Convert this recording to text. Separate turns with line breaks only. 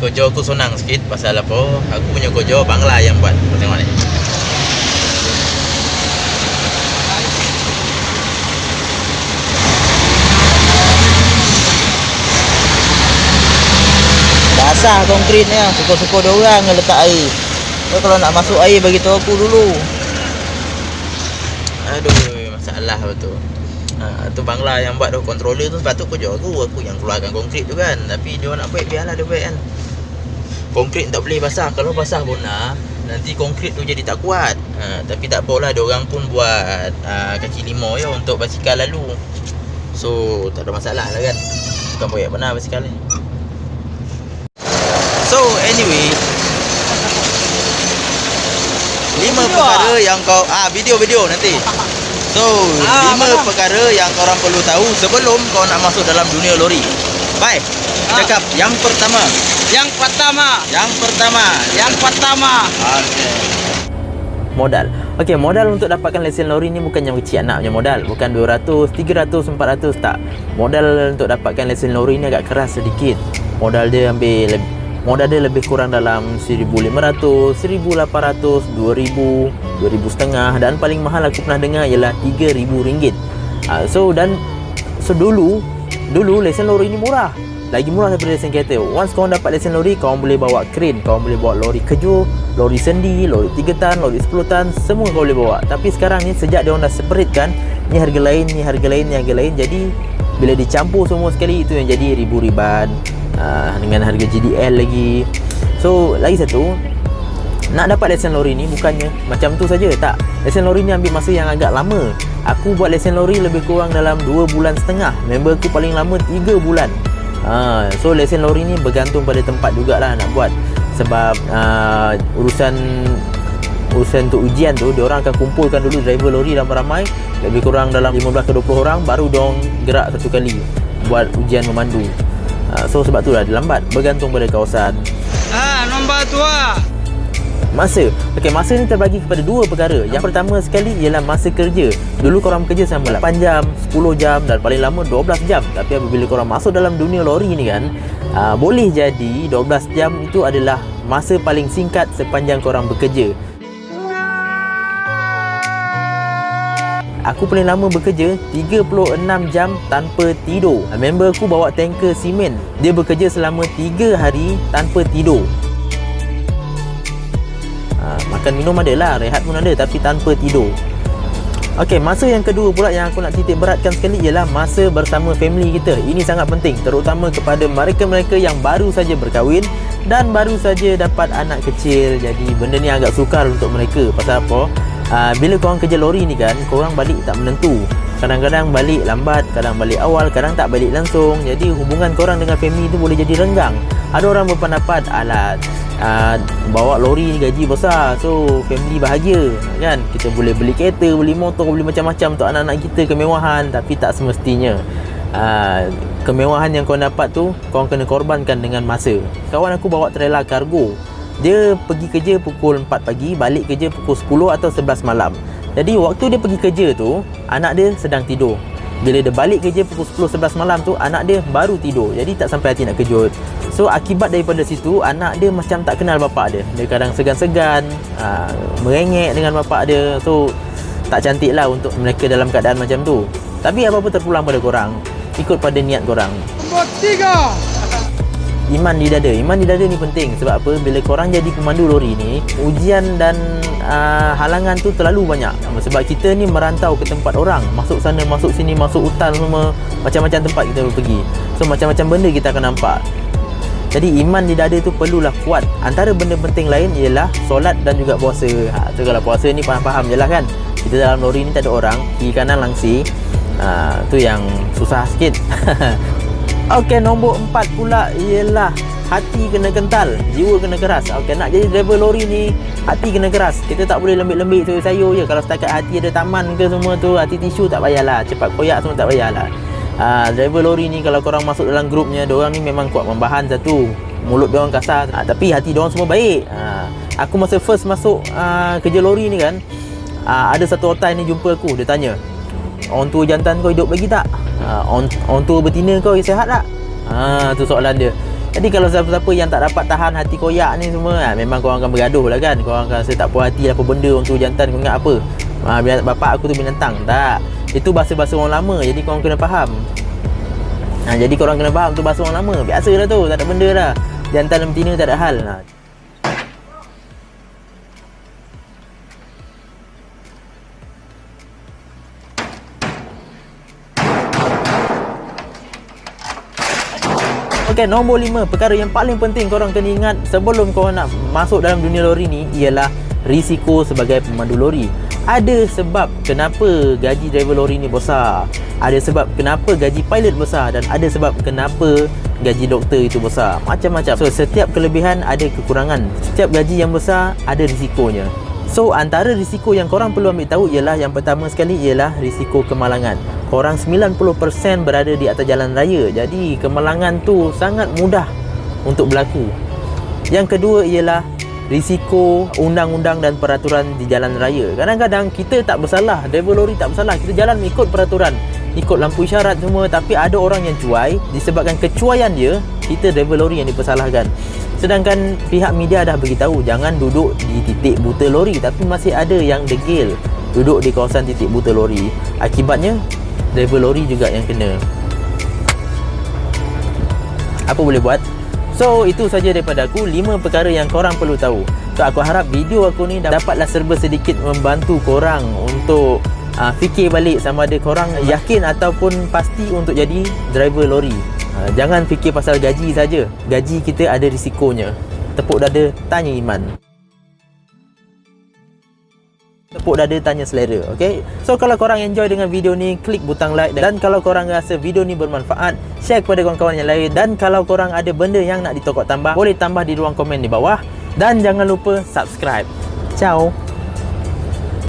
Kojo aku senang sikit pasal apa? Aku punya kojo Bangla yang buat. Kau tengok ni. Basah konkritnya, suka-suka dia orang yang letak air. Kau kalau nak masuk air bagi tahu aku dulu. Aduh, masalah betul. Tu Bangla yang buat tu controller tu sepatut kerja aku yang keluarkan konkrit tu kan. Tapi dia nak baik, biarlah dia baik kan. Konkrit tak boleh basah. Kalau basah pun nanti konkrit tu jadi tak kuat. Tapi tak apalah, dia orang pun buat kaki lima ya untuk basikal lalu. So tak ada masalah lah kan. Bukan proyek benar basikal ni. So anyway, 5 perkara yang kau video nanti. So 5 perkara yang korang perlu tahu sebelum kau nak masuk dalam dunia lori. Baik, cakap yang pertama. Okay. Modal. Okey, modal untuk dapatkan lesen lori ni bukan yang kecil anak punya modal. Bukan 200, 300, 400 tak. Modal untuk dapatkan lesen lori ni agak keras sedikit. Modal dia lebih kurang dalam 1,500, 1,800, 2,000, 2,000 setengah, dan paling mahal aku pernah dengar ialah RM3,000. So dulu lesen lori ni murah. Lagi murah daripada lesen kereta. Once kau dapat lesen lori, kau boleh bawa crane, kau boleh bawa lori kejur, lori sendi, lori 3 tan, lori 10 tan, semua kau boleh bawa. Tapi sekarang ni sejak dia orang dah separate kan, ni harga lain, ni harga lain, ni harga lain. Jadi bila dicampur semua sekali, itu yang jadi ribu-riban dengan harga GDL lagi. So lagi satu, nak dapat lesen lori ni bukannya macam tu saja, tak. Lesen lori ni ambil masa yang agak lama. Aku buat lesen lori lebih kurang dalam 2,5 bulan. Member aku paling lama 3 bulan. So lesen lori ni bergantung pada tempat jugalah nak buat. Sebab urusan untuk ujian tu, diorang akan kumpulkan dulu driver lori ramai-ramai, lebih kurang dalam 15 ke 20 orang, baru diorang gerak satu kali buat ujian memandu. So sebab tu lah dia lambat, bergantung pada kawasan.
Nombor 2.
Masa. Okey, masa ni terbagi kepada 2 perkara. Yang pertama sekali ialah masa kerja. Dulu korang bekerja sama 8 jam, 10 jam dan paling lama 12 jam. Tapi apabila korang masuk dalam dunia lori ni kan, boleh jadi 12 jam itu adalah masa paling singkat sepanjang korang bekerja. Aku paling lama bekerja 36 jam tanpa tidur. Member aku bawa tanker simen. Dia bekerja selama 3 hari tanpa tidur. Makan minum ada lah, rehat pun ada, tapi tanpa tidur. Okey, masa yang kedua pula yang aku nak titik beratkan sekali ialah masa bersama family kita. Ini sangat penting, terutama kepada mereka-mereka yang baru saja berkahwin dan baru saja dapat anak kecil. Jadi benda ni agak sukar untuk mereka. Pasal apa? Bila korang kerja lori ni kan, korang balik tak menentu. Kadang-kadang balik lambat, kadang balik awal, kadang tak balik langsung. Jadi hubungan korang dengan family tu boleh jadi renggang. Ada orang berpendapat, bawa lori ni gaji besar, so family bahagia kan. Kita boleh beli kereta, beli motor, beli macam-macam untuk anak-anak kita, kemewahan. Tapi tak semestinya. Kemewahan yang kau dapat tu, kau kena korbankan dengan masa. Kawan aku bawa trailer kargo. Dia pergi kerja pukul 4 pagi, balik kerja pukul 10 atau 11 malam. Jadi waktu dia pergi kerja tu, anak dia sedang tidur. Bila dia balik kerja pukul 10-11 malam tu, anak dia baru tidur. Jadi tak sampai hati nak kejut. So akibat daripada situ, anak dia macam tak kenal bapak dia. Dia kadang segan-segan, merengek dengan bapak dia. So tak cantik lah untuk mereka dalam keadaan macam tu. Tapi apa-apa terpulang pada korang, ikut pada niat korang.
Nombor 3.
Iman di dada. Iman di dada ni penting. Sebab apa? Bila korang jadi pemandu lori ni, ujian dan halangan tu terlalu banyak. Sebab kita ni merantau ke tempat orang, masuk sana, masuk sini, masuk hutan semua, macam-macam tempat kita pergi. So macam-macam benda kita akan nampak. Jadi iman di dada tu perlulah kuat. Antara benda penting lain ialah solat dan juga puasa. So kalau puasa ni faham-faham je lah kan. Kita dalam lori ni tak ada orang, kiri kanan langsi. Tu yang susah sikit. Okey, nombor 4 pula ialah hati kena kental, jiwa kena keras. Okey, nak jadi driver lori ni, hati kena keras. Kita tak boleh lembik-lembik sayur-sayur je. Kalau setakat hati ada taman ke semua tu, hati tisu tak payahlah, cepat koyak semua tak payahlah. Driver lori ni kalau korang masuk dalam grupnya, diorang ni memang kuat membahan satu. Mulut diorang kasar, tapi hati diorang semua baik. Aku masa first masuk kerja lori ni kan, ada satu otai ni jumpa aku, dia tanya, orang tua jantan kau hidup lagi tak? Orang tua betina kau sihat tak? Tu soalan dia. Jadi kalau siapa-siapa yang tak dapat tahan hati koyak ni semua, memang korang akan bergaduh lah kan. Korang akan rasa tak puas hati apa benda orang tu jantan, kau ingat apa? Bapak aku tu binatang. Tak, itu bahasa-bahasa orang lama, jadi korang kena faham. Jadi korang kena faham tu bahasa orang lama. Biasa dah tu, tak ada benda dah. Jantan dan betina tak ada hal. Okay, nombor 5, perkara yang paling penting korang kena ingat sebelum korang nak masuk dalam dunia lori ni ialah risiko sebagai pemandu lori. Ada sebab kenapa gaji driver lori ni besar, ada sebab kenapa gaji pilot besar, dan ada sebab kenapa gaji doktor itu besar. Macam-macam. So setiap kelebihan ada kekurangan. Setiap gaji yang besar ada risikonya. So antara risiko yang korang perlu ambil tahu ialah, yang pertama sekali ialah risiko kemalangan. Korang 90% berada di atas jalan raya, jadi kemalangan tu sangat mudah untuk berlaku. Yang kedua ialah risiko undang-undang dan peraturan di jalan raya. Kadang-kadang kita tak bersalah, driver lori tak bersalah, kita jalan ikut peraturan, ikut lampu isyarat semua, tapi ada orang yang cuai. Disebabkan kecuaian dia, kita driver lori yang dipersalahkan. Sedangkan pihak media dah beritahu jangan duduk di titik buta lori, tapi masih ada yang degil duduk di kawasan titik buta lori. Akibatnya driver lori juga yang kena. Apa boleh buat? So itu saja daripada aku, 5 perkara yang korang perlu tahu. So aku harap video aku ni dapatlah serba sedikit membantu korang untuk fikir balik sama ada korang yakin ataupun pasti untuk jadi driver lori. Jangan fikir pasal gaji saja. Gaji kita ada risikonya. Tepuk dada, tanya iman. Tepuk dada, tanya selera. Okay? So kalau korang enjoy dengan video ni, klik butang like. Dan kalau korang rasa video ni bermanfaat, share kepada kawan-kawan yang lain. Dan kalau korang ada benda yang nak ditokok tambah, boleh tambah di ruang komen di bawah. Dan jangan lupa subscribe. Ciao.